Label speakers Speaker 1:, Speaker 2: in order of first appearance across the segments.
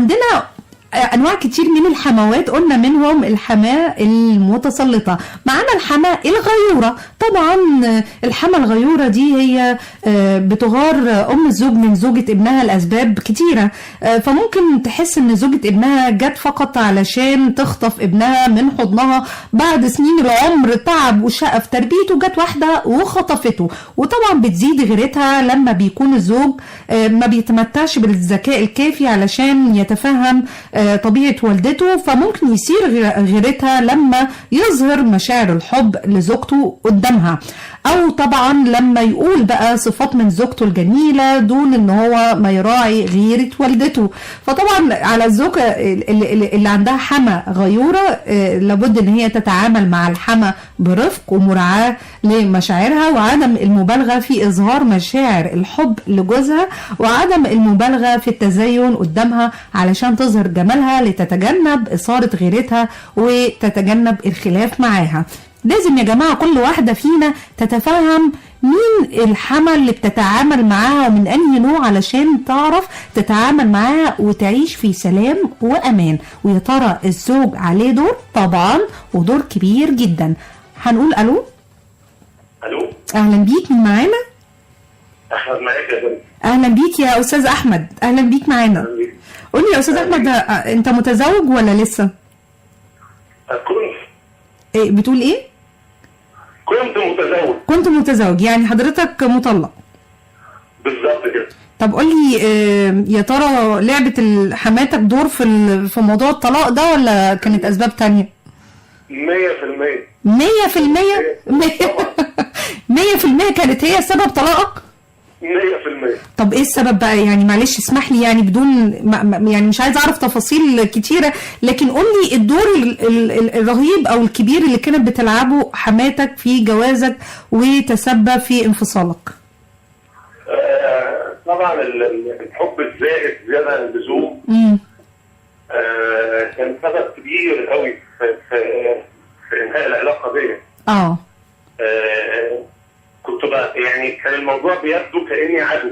Speaker 1: عندنا انواع كتير من الحموات، قلنا منهم الحماة المتسلطة، معانا الحماة الغيورة. طبعا الحماة الغيورة دي هي بتغار ام الزوج من زوجة ابنها لاسباب كتيرة، فممكن تحس ان زوجة ابنها جت فقط علشان تخطف ابنها من حضنها بعد سنين العمر تعب وشقى في تربيته، جت واحدة وخطفته. وطبعا بتزيد غيرتها لما بيكون الزوج ما بيتمتعش بالذكاء الكافي علشان يتفهم طبيعة والدته، فممكن يصير غيرتها لما يظهر مشاعر الحب لزوجته قدامها، او طبعا لما يقول بقى صفات من زوجته الجميلة دون ان هو ما يراعي غيرة والدته. فطبعا على الزوجة اللي عندها حما غيورة لابد ان هي تتعامل مع الحما برفق ومراعاة لمشاعرها، وعدم المبالغة في اظهار مشاعر الحب لجوزها، وعدم المبالغة في التزين قدامها علشان تظهر جمالها لتتجنب اثارة غيرتها وتتجنب الخلاف معاها. لازم يا جماعة كل واحدة فينا تتفهم مين الحما اللي بتتعامل معاها ومن أنهي نوع علشان تعرف تتعامل معاها وتعيش في سلام وأمان. ويا ترى الزوج عليه دور؟ طبعا، ودور كبير جدا. هنقول ألو.
Speaker 2: ألو،
Speaker 1: أهلا بيك، مين معانا؟
Speaker 2: أحمد معاك يا فندم.
Speaker 1: أهلا بيك يا أستاذ أحمد، أهلا بيك معانا. قولي يا أستاذ أحمد، أنت متزوج ولا لسه؟
Speaker 2: كنت.
Speaker 1: بتقول إيه؟ كنت متزوج، يعني حضرتك مطلق.
Speaker 2: بالظبط كده.
Speaker 1: طب قولي يا ترى لعبت حماتك دور في موضوع الطلاق ده ولا كانت اسباب تانية؟
Speaker 2: 100%.
Speaker 1: 100% كانت هي سبب طلاقك؟
Speaker 2: 100%.
Speaker 1: طب ايه السبب بقى؟ يعني معلش اسمح لي، يعني بدون يعني مش عايز اعرف تفاصيل كتيرة، لكن قولي الدور الرهيب او الكبير اللي كانت بتلعبه حماتك في جوازك وتسبب في انفصالك.
Speaker 2: طبعا الحب الزائد زيادة عن اللزوم كان سبب كبير قوي في انهاء العلاقة دي. كنت بقى يعني كان الموضوع بيبدو كأني عدو.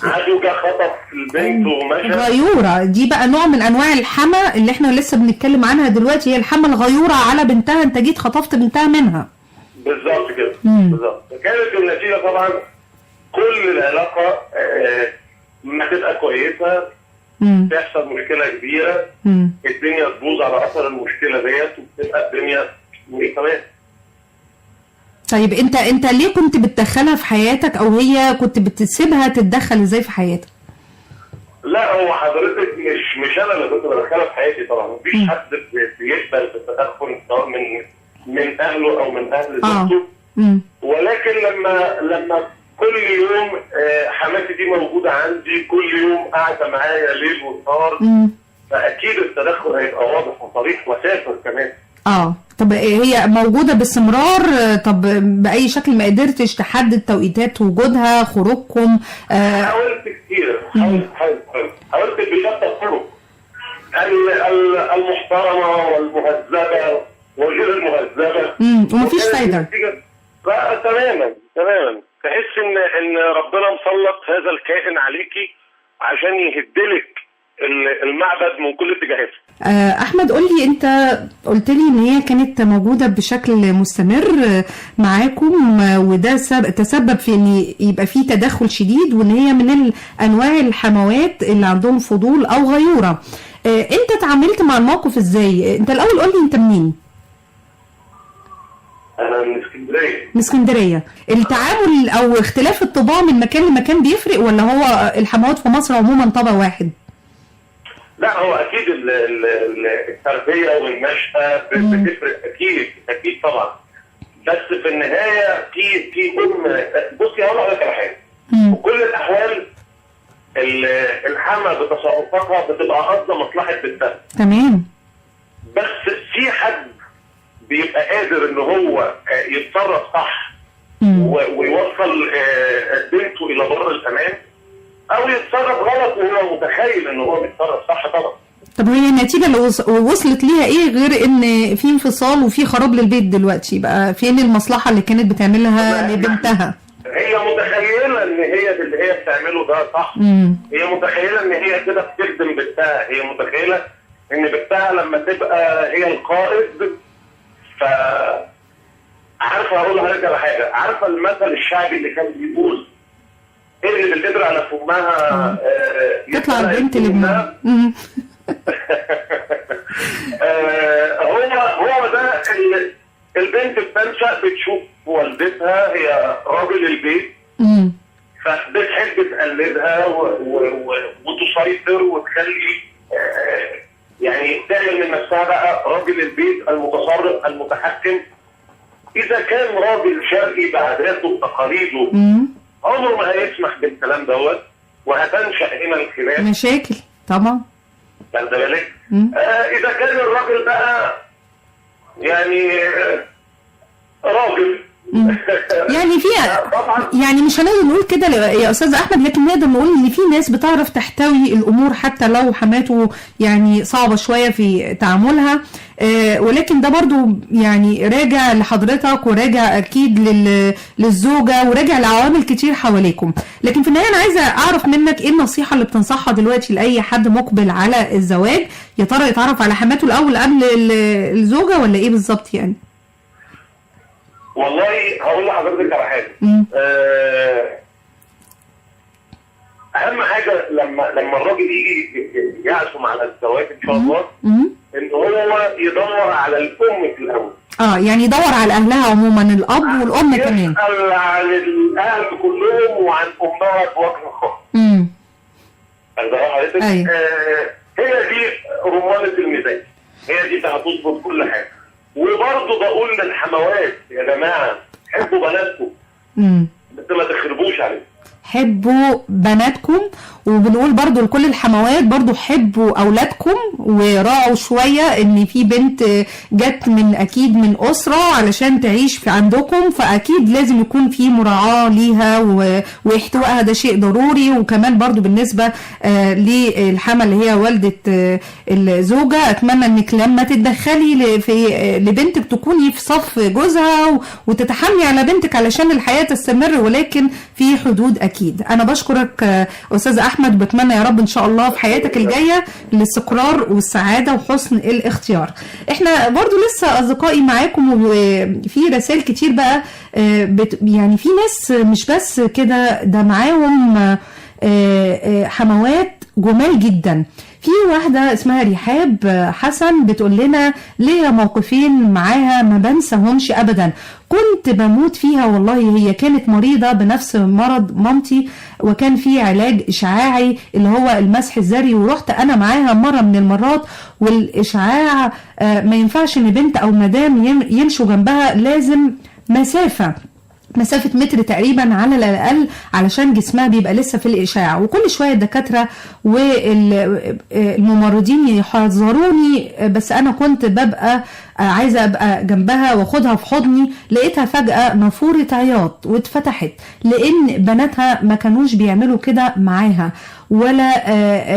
Speaker 2: عدو جه خطف البنت ومشى.
Speaker 1: غيورة دي بقى نوع من انواع الحما اللي احنا لسه بنتكلم عنها دلوقتي، هي الحما الغيورة على بنتها، انت جيت خطفت بنتها منها.
Speaker 2: بالظبط كده. بالظبط. كانت النتيجة طبعا كل العلاقة ما تبقى كويسة تحصل مشكلة كبيرة، الدنيا تبوظ على اثر المشكلة ديت وتبقى الدنيا مش تمام.
Speaker 1: طيب انت ليه كنت بتدخلها في حياتك، او هي كنت بتسيبها تتدخل ازاي في حياتك؟
Speaker 2: لا هو حضرتك مش انا اللي كنت بدخلها في حياتي طبعا، مفيش حد بيقبل بالتدخل سواء من اهله او من اهل زوجته. ولكن لما كل يوم حماتي دي موجوده عندي، كل يوم قاعده معايا ليل ونهار، فاكيد التدخل هيبقى واضح وصريح وسافر كمان.
Speaker 1: طب هي موجودة باستمرار؟ طب بأي شكل ما قدرتش تحدد توقيتات وجودها، خروجكم؟
Speaker 2: حاولت كتير، حاولت بشتى الطرق المحترمة والمهذبة وغير المهذبة،
Speaker 1: ومفيش فايدة.
Speaker 2: تماما تحس ان ربنا مسلط هذا الكائن عليكي عشان يهدلك المعبد من كل اتجاهاته.
Speaker 1: احمد قولي، انت قلت لي ان هي كانت موجوده بشكل مستمر معاكم، وده تسبب في ان يبقى في تدخل شديد، وان هي من انواع الحموات اللي عندهم فضول او غيوره. انت تعاملت مع الموقف ازاي؟ انت الاول قولي انت منين؟
Speaker 2: انا من اسكندريه.
Speaker 1: من اسكندريه. التعامل او اختلاف الطباع من مكان لمكان بيفرق، ولا هو الحموات في مصر عموما طبع واحد؟
Speaker 2: لا هو اكيد التربيه والنشأة بتفرق، اكيد طبعا، بس في النهايه في بصي هقول لحضرتك على حاجه، وكل الاحوال الحما بتصرفاتها بتبقى قصد مصلحه بنتها.
Speaker 1: تمام.
Speaker 2: بس في حد بيبقى قادر ان هو يتصرف صح ويوصل بنته الى بر الامان، او يتصرف غلط وهو متخيل ان هو بيتصرف صح طبعا.
Speaker 1: طب هي النتيجه اللي وصلت ليها ايه غير ان في انفصال وفي خراب للبيت دلوقتي؟ بقى فين المصلحه اللي كانت بتعملها لبنتها؟
Speaker 2: هي متخيله ان هي اللي هي بتعمله ده صح. هي متخيله ان هي كده بتخدم بنتها، هي متخيله ان بنتها لما تبقى هي القائد. ف عارفه اقول لحضرتك على حاجه، عارفه المثل الشعبي اللي كان بيقول ايه اللي بتدري على فمها
Speaker 1: تطلع البنت لابنها.
Speaker 2: هو ده البنت بتنشأ بتشوف والدتها هي راجل البيت، فبتحب تقلدها وتسيطر وتخلي يعني تعمل من نفسها بقى راجل البيت المتصرف المتحكم. إذا كان راجل شرقي بعاداته بتقاليده عمره ما هيسمح بالكلام دوت، وهتنشأ هنا الخلاف
Speaker 1: مشاكل طبعا.
Speaker 2: خد بالك. إذا كان الراجل بقى يعني راجل
Speaker 1: يعني في يعني مش هنقدر نقول كده يا استاذ احمد، لكن نقدر نقول ان في ناس بتعرف تحتوي الامور حتى لو حماته يعني صعبه شويه في تعاملها. ولكن ده برضو يعني راجع لحضرتك وراجع اكيد للزوجه وراجع لعوامل كتير حواليكم. لكن في النهايه انا عايزه اعرف منك ايه النصيحه اللي بتنصحها دلوقتي لاي حد مقبل على الزواج؟ يا ترى يتعرف على حماته الاول قبل الزوجه ولا ايه بالظبط يعني؟
Speaker 2: والله هقول لحضرتك على حاجه. اهم حاجه لما الراجل يجي يعزم على الزواج ان شاء الله ان هو يدور على الام في الاول.
Speaker 1: يعني يدور على اهلها عموما، الاب والام كمان.
Speaker 2: يسال عن الاهل كلهم وعن امها بوجه خاص. حضرتك هي دي رمانه الميزان، هي دي اللي هتظبط كل حاجه. وبرضه بقول للحموات يا جماعه حبوا بناتكم بس ما تخربوش عليهم. حبوا
Speaker 1: بناتكم، وبنقول برضو لكل الحموات برضو حبوا اولادكم وراعوا شوية ان في بنت جت من اكيد من اسرة علشان تعيش في عندكم، فاكيد لازم يكون في مراعاة ليها واحتوائها، ده شيء ضروري. وكمان برضو بالنسبة للحمى اللي هي والدة الزوجة، اتمنى انك لما تتدخلي لبنتك تكوني في صف جوزها وتتحمي على بنتك علشان الحياة تستمر، ولكن في حدود اكيد. انا بشكرك استاذ احمد، بتمنى يا رب ان شاء الله في حياتك الجايه الاستقرار والسعاده وحسن الاختيار. احنا برضو لسه اصدقائي معاكم، وفي رسائل كتير بقى يعني في ناس مش بس كده، ده معاهم حموات جمال جدا. في واحدة اسمها رحاب حسن بتقول لنا ليا موقفين معاها ما بنساهمش ابدا، كنت بموت فيها والله. هي كانت مريضة بنفس مرض مامتي، وكان في علاج اشعاعي اللي هو المسح الذري، ورحت انا معاها مرة من المرات، والاشعاع ما ينفعش ان بنت او مدام يمشوا جنبها، لازم مسافة متر تقريبا على الأقل علشان جسمها بيبقى لسه في الإشعاع. وكل شوية الدكاترة والممرضين يحذروني، بس أنا كنت ببقى عايزة أبقى جنبها واخدها في حضني. لقيتها فجأة نافورة عياط واتفتحت، لأن بناتها ما كانوش بيعملوا كده معاها، ولا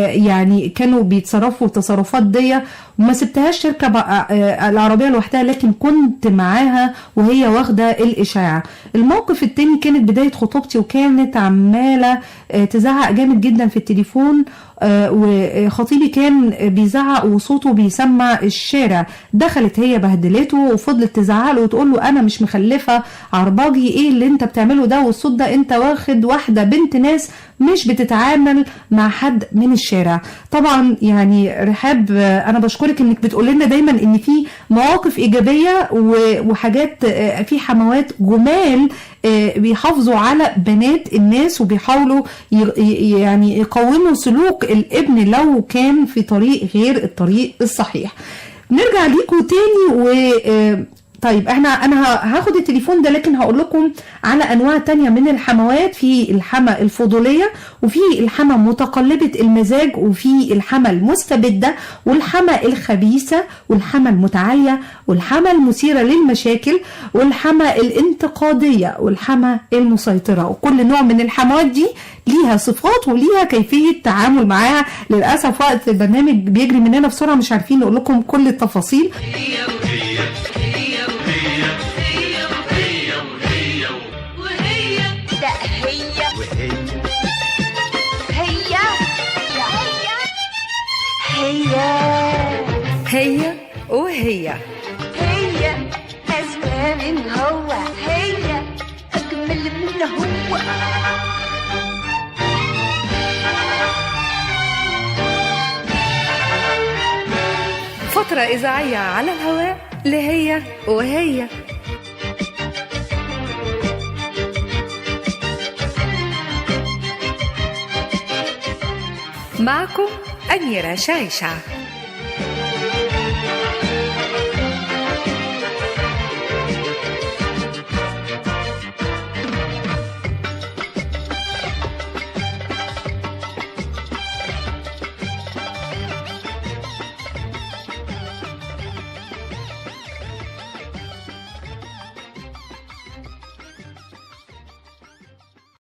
Speaker 1: يعني كانوا بيتصرفوا التصرفات دي، وما سبتهاش تركب العربية لوحدها، لكن كنت معاها وهي واخدة الإشاعة. الموقف التاني كانت بداية خطوبتي، وكانت عمالة تزعق جامد جدا في التليفون، وخطيبي كان بيزعق وصوته بيسمع الشارع. دخلت هي بهدلته وفضلت تزعق له وتقول له انا مش مخلفة عرباجي، ايه اللي انت بتعمله ده والصوت ده؟ انت واخد واحدة بنت ناس مش بتتعامل مع حد من الشارع. طبعا يعني رحاب انا بشكرك انك بتقول لنا دايما ان في مواقف ايجابية وحاجات، في حموات جمال بيحافظوا على بنات الناس وبيحاولوا يعني يقوموا سلوك الابن لو كان في طريق غير الطريق الصحيح. نرجع ليكم تاني طيب انا هاخد التليفون ده، لكن هقول لكم على انواع تانية من الحموات. في الحمى الفضولية، وفي الحمى متقلبة المزاج، وفي الحمى المستبدة، والحمى الخبيثة، والحمى المتعالية، والحمى المثيرة للمشاكل، والحمى الانتقادية، والحمى المسيطرة. وكل نوع من الحموات دي ليها صفات وليها كيفية تعامل معاها. للأسف وقت البرنامج بيجري مننا بسرعة، مش عارفين نقول لكم كل التفاصيل.
Speaker 3: وهي
Speaker 1: هي
Speaker 3: أسمى من هو، هي أجمل من هو.
Speaker 1: فترة إذاعية على الهواء لهي وهي. معكم أميرة شايشة.